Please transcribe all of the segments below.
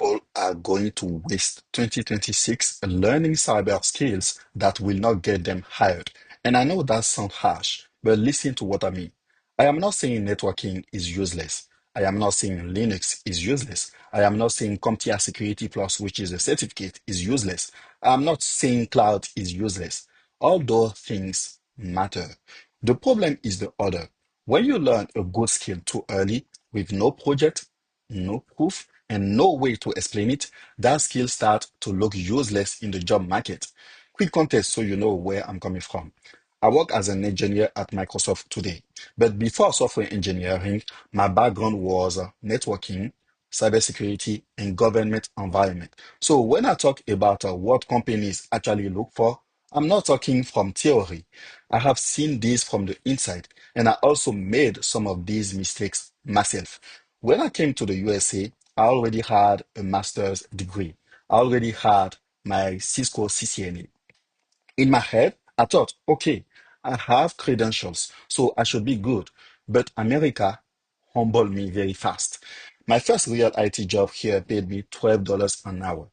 people are going to waste 2026 learning cyber skills that will not get them hired. And I know that sounds harsh, but listen to what I mean. I am not saying networking is useless. I am not saying Linux is useless. I am not saying CompTIA Security Plus, which is a certificate, is useless. I am not saying cloud is useless. All those things matter. The problem is the other. When you learn a good skill too early with no project, no proof, and no way to explain it, that skill starts to look useless in the job market. Quick context so you know where I'm coming from. I work as an engineer at Microsoft today, but before software engineering, my background was networking, cybersecurity, and government environment. So when I talk about what companies actually look for, I'm not talking from theory. I have seen this from the inside, and I also made some of these mistakes myself. When I came to the USA, I already had a master's degree. I already had my Cisco CCNA. In my head, I thought, okay, I have credentials, so I should be good. But America humbled me very fast. My first real IT job here paid me $12 an hour.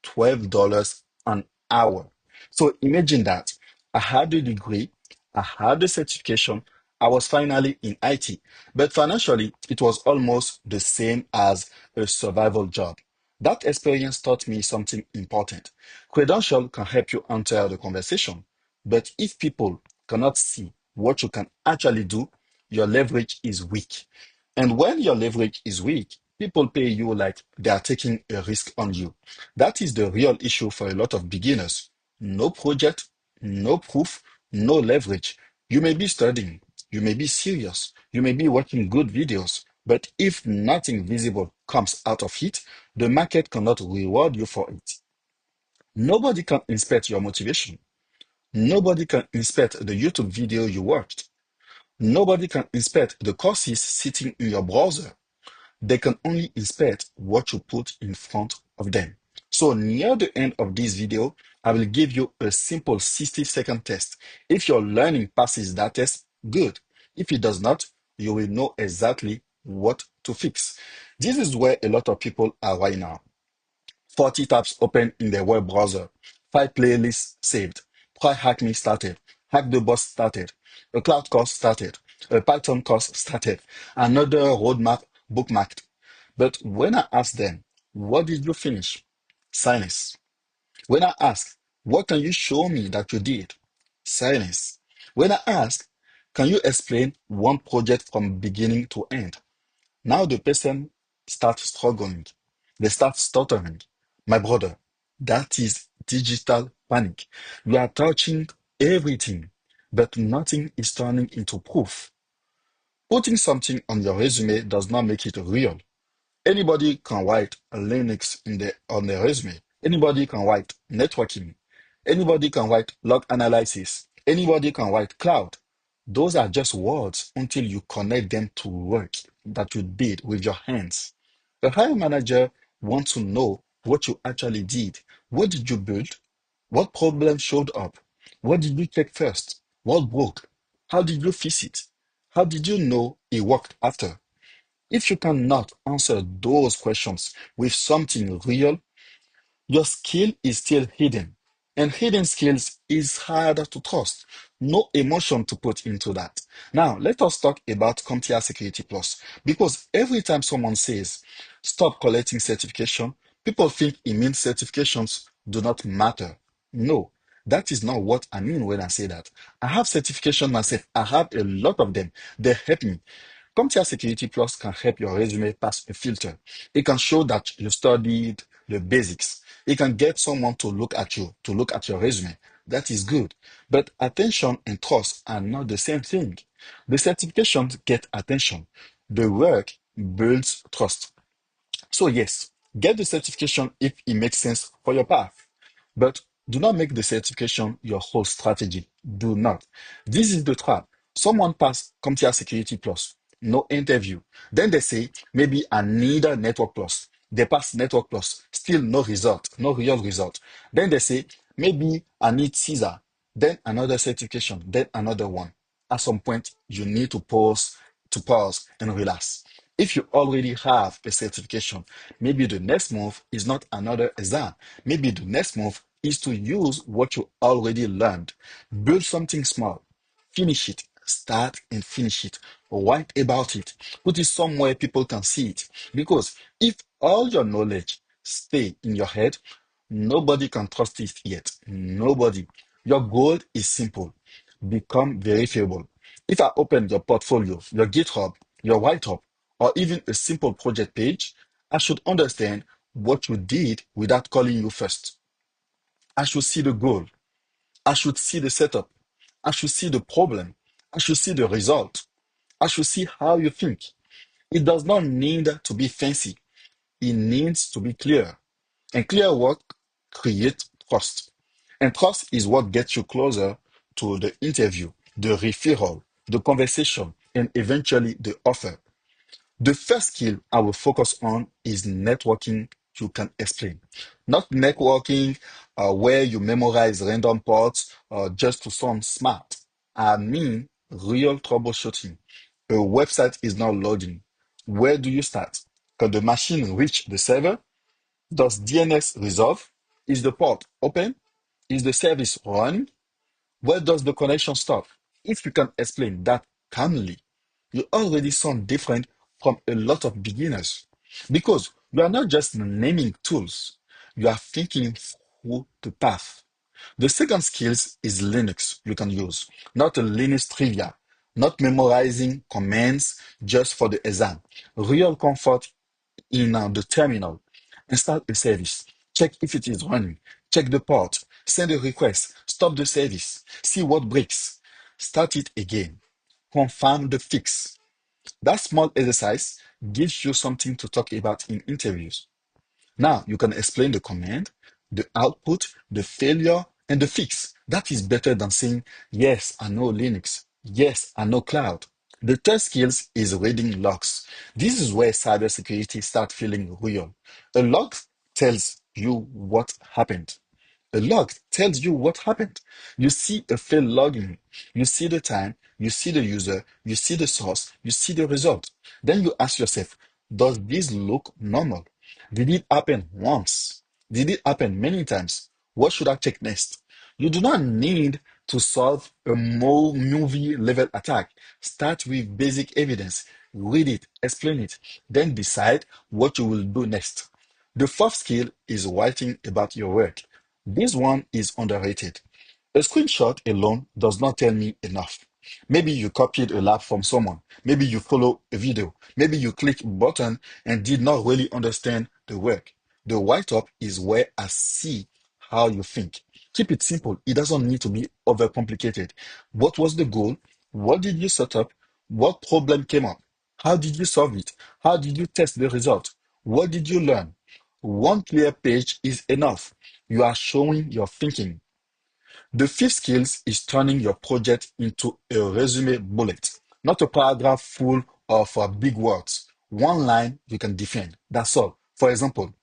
$12 an hour. So imagine that. I had the degree, I had the certification, I was finally in IT, but financially, it was almost the same as a survival job. That experience taught me something important. Credential can help you enter the conversation, but if people cannot see what you can actually do, your leverage is weak. And when your leverage is weak, people pay you like they are taking a risk on you. That is the real issue for a lot of beginners. No project, no proof, no leverage. You may be studying, you may be serious, you may be watching good videos, but if nothing visible comes out of it, the market cannot reward you for it. Nobody can inspect your motivation. Nobody can inspect the YouTube video you watched. Nobody can inspect the courses sitting in your browser. They can only inspect what you put in front of them. So near the end of this video, I will give you a simple 60-second test. If your learning passes that test, good. If it does not, you will know exactly what to fix. This is where a lot of people are right now. 40 tabs open in the web browser, 5 playlists saved, Try Hack Me started, Hack the Boss started, a cloud course started, a Python course started, another roadmap bookmarked. But when I ask them, what did you finish? Silence. When I ask, what can you show me that you did? Silence. When I ask, can you explain one project from beginning to end? Now the person starts struggling. They start stuttering. My brother, that is digital panic. You are touching everything, but nothing is turning into proof. Putting something on your resume does not make it real. Anybody can write a Linux on their resume. Anybody can write networking. Anybody can write log analysis. Anybody can write cloud. Those are just words until you connect them to work that you did with your hands. The hiring manager wants to know what you actually did. What did you build? What problem showed up? What did you check first? What broke? How did you fix it? How did you know it worked after? If you cannot answer those questions with something real, your skill is still hidden. And hidden skills is harder to trust. No emotion to put into that. Now, let us talk about CompTIA Security Plus. Because every time someone says, stop collecting certification, people think it means certifications do not matter. No, that is not what I mean when I say that. I have certification myself. I have a lot of them. They help me. CompTIA Security Plus can help your resume pass a filter. It can show that you studied the basics. It can get someone to look at you, to look at your resume. That is good. But attention and trust are not the same thing. The certifications get attention. The work builds trust. So yes, get the certification if it makes sense for your path. But do not make the certification your whole strategy. Do not. This is the trap. Someone passed CompTIA Security Plus, no interview. Then they say, maybe I need a Network Plus. They pass Network Plus, still no result, no real result. Then they say, maybe I need CISA. Then another certification, then another one. At some point, you need to pause and relax. If you already have a certification, maybe the next move is not another exam. Maybe the next move is to use what you already learned. Build something small. Finish it. Start and finish it. Write about it. Put it somewhere people can see it. Because if all your knowledge stay in your head, nobody can trust it yet. Nobody. Your goal is simple. Become verifiable. If I open your portfolio, your GitHub, your write-up, or even a simple project page, I should understand what you did without calling you first. I should see the goal. I should see the setup. I should see the problem. I should see the result. I should see how you think. It does not need to be fancy. It needs to be clear. And clear work creates trust. And trust is what gets you closer to the interview, the referral, the conversation, and eventually the offer. The first skill I will focus on is networking you can explain. Not networking where you memorize random parts just to sound smart. I mean real troubleshooting. A website is not loading. Where do you start? Can the machine reach the server? Does DNS resolve? Is the port open? Is the service running? Where does the connection stop? If you can explain that calmly, you already sound different from a lot of beginners. Because you are not just naming tools, you are thinking through the path. The second skills is Linux you can use, not a Linux trivia, not memorizing commands just for the exam. Real comfort in the terminal. Install a service. Check if it is running. Check the port. Send a request. Stop the service. See what breaks. Start it again. Confirm the fix. That small exercise gives you something to talk about in interviews. Now you can explain the command, the output, the failure, and the fix. That is better than saying, yes, I know Linux. Yes, I know cloud. The third skills is reading logs. This is where cybersecurity starts feeling real. A log tells you what happened. A log tells you what happened. You see a failed login. You see the time. You see the user. You see the source. You see the result. Then you ask yourself, does this look normal? Did it happen once? Did it happen many times? What should I check next? You do not need to solve a more movie level attack. Start with basic evidence. Read it, explain it, then decide what you will do next. The fourth skill is writing about your work. This one is underrated. A screenshot alone does not tell me enough. Maybe you copied a lab from someone. Maybe you follow a video. Maybe you click a button and did not really understand the work. The write-up is where I see how you think. Keep it simple. It doesn't need to be overcomplicated. What was the goal? What did you set up? What problem came up? How did you solve it? How did you test the result? What did you learn? One clear page is enough. You are showing your thinking. The fifth skills is turning your project into a resume bullet, not a paragraph full of big words. One line you can defend. That's all. For example,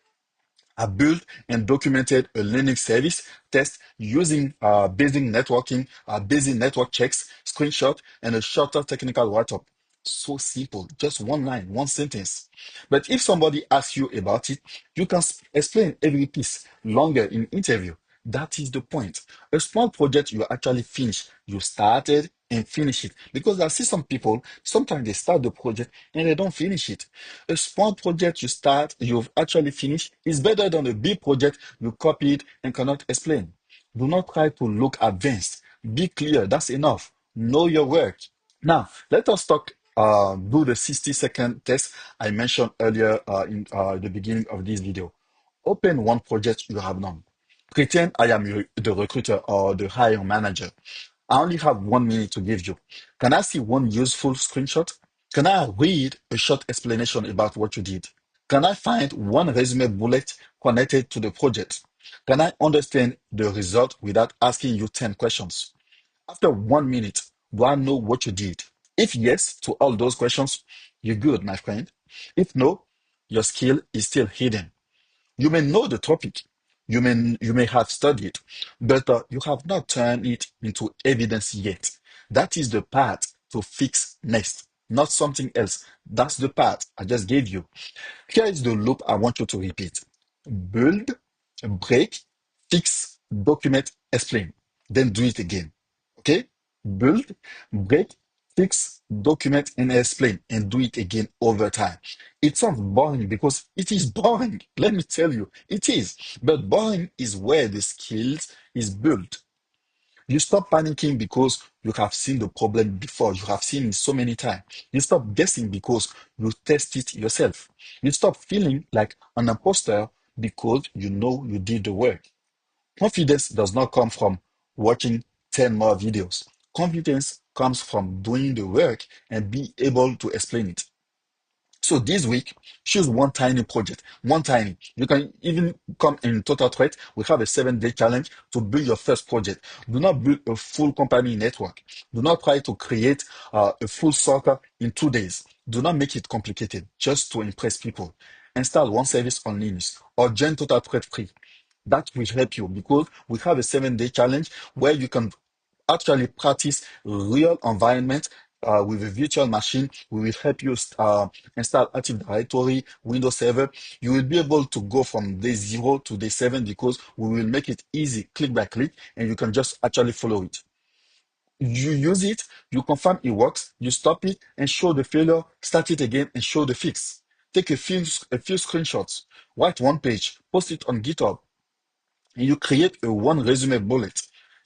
I built and documented a Linux service test using basic network checks, screenshot, and a shorter technical write-up. So simple, just one line, one sentence. But if somebody asks you about it, you can explain every piece longer in interview. That is the point. A small project you actually finish. You started and finish it. Because I see some people, sometimes they start the project and they don't finish it. A small project you start, you've actually finished, is better than a big project you copied and cannot explain. Do not try to look advanced. Be clear. That's enough. Know your work. Now, let us do the 60-second test I mentioned earlier in the beginning of this video. Open one project you have done. Pretend I am the recruiter or the hiring manager. I only have 1 minute to give you. Can I see one useful screenshot? Can I read a short explanation about what you did? Can I find one resume bullet connected to the project? Can I understand the result without asking you 10 questions? After 1 minute, do I know what you did? If yes to all those questions, you're good, my friend. If no, your skill is still hidden. You may know the topic, you may have studied, but you have not turned it into evidence yet. That is the part to fix next. not something else. That's the path I just gave you. Here is the loop I want you to repeat. Build, break, fix, document, explain. Then do it again. Okay? Build, break, fix, document, and explain. And do it again over time. It sounds boring because it is boring. Let me tell you, it is. But boring is where the skills is built. You stop panicking because you have seen the problem before. You have seen it so many times. You stop guessing because you test it yourself. You stop feeling like an imposter because you know you did the work. Confidence does not come from watching 10 more videos. Confidence comes from doing the work and be able to explain it. So this week, choose one tiny project, one tiny. You can even come in TotalThreat. We have a 7-day challenge to build your first project. Do not build a full company network. Do not try to create a full circle in 2 days. Do not make it complicated just to impress people. Install one service on Linux or join TotalThreat free. That will help you because we have a 7-day challenge where you can actually practice real environment with a virtual machine. We will help you install Active Directory, Windows Server. You will be able to go from day 0 to day 7 because we will make it easy, click by click, and you can just actually follow it. You use it, you confirm it works, you stop it and show the failure, start it again and show the fix. Take a few screenshots, write one page, post it on GitHub, and you create a one resume bullet,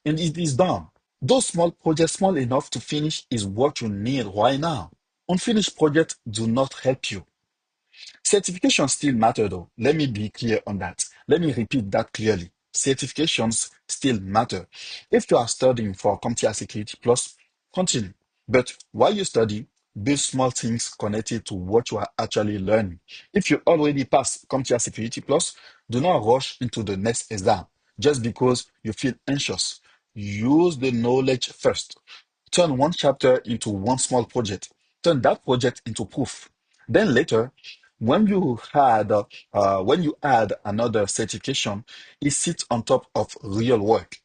and it is done. Those small projects, small enough to finish, is what you need right now. Unfinished projects do not help you. Certifications still matter though. Let me be clear on that. Let me repeat that clearly. Certifications still matter. If you are studying for CompTIA Security Plus, continue. But while you study, build small things connected to what you are actually learning. If you already passed CompTIA Security Plus, do not rush into the next exam just because you feel anxious. Use the knowledge first. Turn one chapter into one small project. Turn that project into proof. Then later, when you add another certification, it sits on top of real work.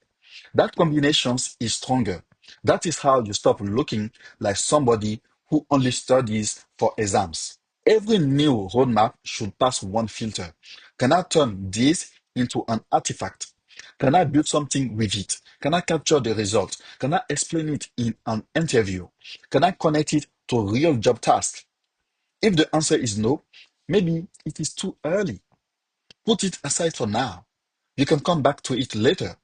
That combination is stronger. That is how you stop looking like somebody who only studies for exams. Every new roadmap should pass one filter. Can I turn this into an artifact? Can I build something with it? Can I capture the result? Can I explain it in an interview? Can I connect it to a real job task? If the answer is no, maybe it is too early. Put it aside for now. You can come back to it later.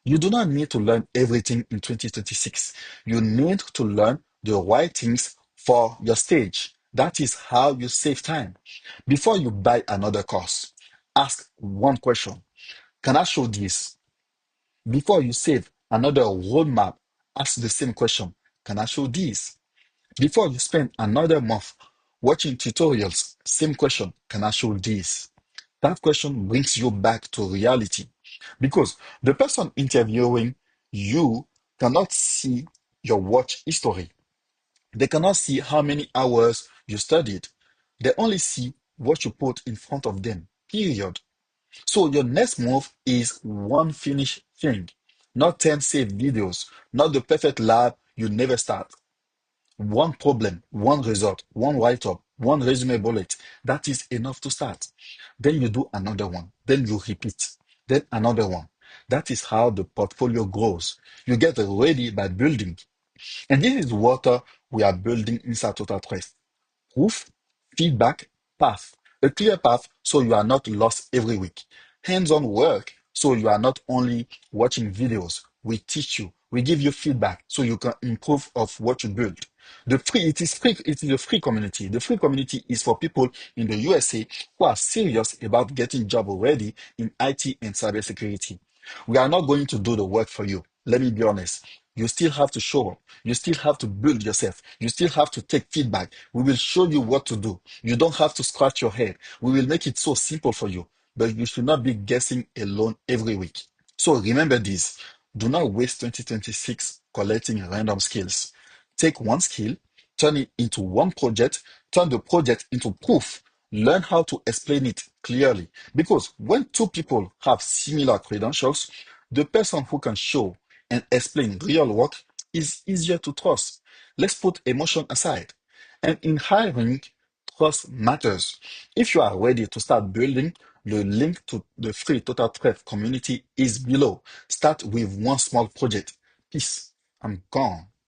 You do not need to learn everything in 2026. You need to learn the right things for your stage. That is how you save time. Before you buy another course, ask one question. Can I show this? Before you save another roadmap, ask the same question. Can I show this? Before you spend another month watching tutorials, same question. Can I show this? That question brings you back to reality because the person interviewing you cannot see your watch history. They cannot see how many hours you studied. They only see what you put in front of them, period. So your next move is one finished thing, not 10 saved videos, not the perfect lab you never start. One problem, one result, one write-up, one resume bullet. That is enough to start. Then you do another one. Then you repeat. Then another one. That is how the portfolio grows. You get ready by building. And this is what we are building inside TotalThreat. Proof, feedback, path. A clear path so you are not lost every week. Hands-on work so you are not only watching videos. We teach you. We give you feedback so you can improve of what you build. It is a free community. The free community is for people in the USA who are serious about getting job already in IT and cybersecurity. We are not going to do the work for you. Let me be honest. You still have to show up. You still have to build yourself. You still have to take feedback. We will show you what to do. You don't have to scratch your head. We will make it so simple for you. But you should not be guessing alone every week. So remember this. Do not waste 2026 collecting random skills. Take one skill, turn it into one project, turn the project into proof. Learn how to explain it clearly. Because when two people have similar credentials, the person who can show and explain real work is easier to trust. Let's put emotion aside. And in hiring, trust matters. If you are ready to start building, the link to the free TotalThreat community is below. Start with one small project. Peace. I'm gone.